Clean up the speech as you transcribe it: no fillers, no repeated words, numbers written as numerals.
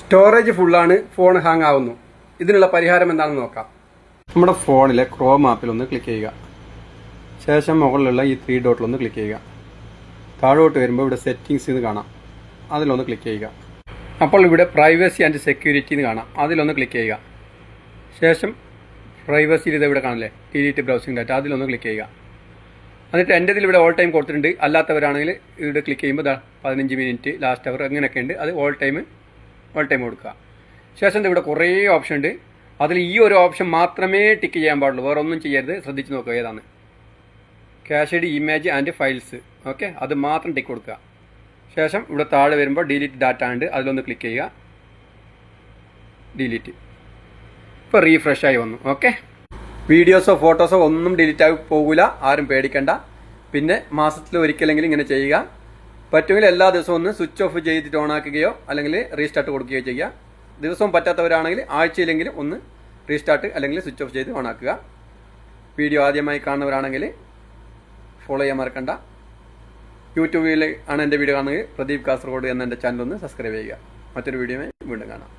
Storage ഫുള്ളാണ്, phone hang ആവുന്നു. ഇതിനുള്ള പരിഹാരം എന്താണെന്ന് നോക്കാം. നമ്മുടെ ഫോണിലെ ക്രോം ആപ്പിൽ ഒന്ന് ക്ലിക്ക് ചെയ്യുക. ശേഷം മുകളിലുള്ള ഈ 3 ഡോട്ടിലൊന്ന് ക്ലിക്ക് ചെയ്യുക. താഴോട്ട് വരുമ്പോൾ ഇവിടെ സെറ്റിംഗ്സ് എന്ന് കാണാം, അതിലൊന്ന് ക്ലിക്ക് ചെയ്യുക. അപ്പോൾ ഇവിടെ പ്രൈവസി ആൻഡ് സെക്യൂരിറ്റി എന്ന് കാണാം, അതിലൊന്ന് ക്ലിക്ക് ചെയ്യുക. ശേഷം പ്രൈവസി ഇത് ഇവിടെ കാണില്ലേ, ഡിലീറ്റ് ബ്രൗസിംഗ് ഡാറ്റ, അതിലൊന്ന് ക്ലിക്ക് ചെയ്യുക. എന്നിട്ട് എൻ്റെ ഇതിൽ ഇവിടെ ഓൾ ടൈം കൊടുത്തിട്ടുണ്ട്. അല്ലാത്തവരാണെങ്കിൽ ഇവിടെ ക്ലിക്ക് ചെയ്യുമ്പോൾ 15 മിനിറ്റ്, ലാസ്റ്റ് അവർ അങ്ങനെയൊക്കെ ഉണ്ട്. അത് ഓൾ ടൈം കൊടുക്കുക. ശേഷം ഇവിടെ കുറേ ഓപ്ഷൻ ഉണ്ട്. അതിൽ ഈ ഒരു ഓപ്ഷൻ മാത്രമേ ടിക്ക് ചെയ്യാൻ പാടുള്ളൂ, വേറെ ഒന്നും ചെയ്യരുത്. ശ്രദ്ധിച്ച് നോക്കുക ഏതാണ്. Cached image and files, okay, അത് മാത്രം ടിക്ക് കൊടുക്കുക. ശേഷം ഇവിടെ താഴെ വരുമ്പോൾ ഡിലീറ്റ് ഡാറ്റ ഉണ്ട്, അതിലൊന്ന് ക്ലിക്ക് ചെയ്യുക. ഡിലീറ്റ്. ഇപ്പോൾ റീഫ്രഷ് ആയി വന്നു. ഓക്കെ, വീഡിയോസോ ഫോട്ടോസോ ഒന്നും ഡിലീറ്റ് ആയി പോകില്ല, ആരും പേടിക്കണ്ട. പിന്നെ മാസത്തിൽ ഒരിക്കലെങ്കിലും ഇങ്ങനെ ചെയ്യുക. പറ്റുമെങ്കിൽ എല്ലാ ദിവസവും ഒന്ന് സ്വിച്ച് ഓഫ് ചെയ്തിട്ട് ഓൺ ആക്കുകയോ അല്ലെങ്കിൽ റീസ്റ്റാർട്ട് കൊടുക്കുകയോ ചെയ്യുക. ദിവസവും പറ്റാത്തവരാണെങ്കിൽ ആഴ്ചയിലെങ്കിലും ഒന്ന് റീസ്റ്റാർട്ട് അല്ലെങ്കിൽ സ്വിച്ച് ഓഫ് ചെയ്ത് ഓൺ ആക്കുക. വീഡിയോ ആദ്യമായി കാണുന്നവരാണെങ്കിൽ ഫോളോ ചെയ്യാൻ മറക്കണ്ട. യൂട്യൂബിൽ ആണ് എൻ്റെ വീഡിയോ കാണുന്നത്. പ്രദീപ് കാസർഗോഡ് എന്ന എൻ്റെ ചാനൽ ഒന്ന് സബ്സ്ക്രൈബ് ചെയ്യുക. മറ്റൊരു വീഡിയോയുമായി വീണ്ടും കാണാം.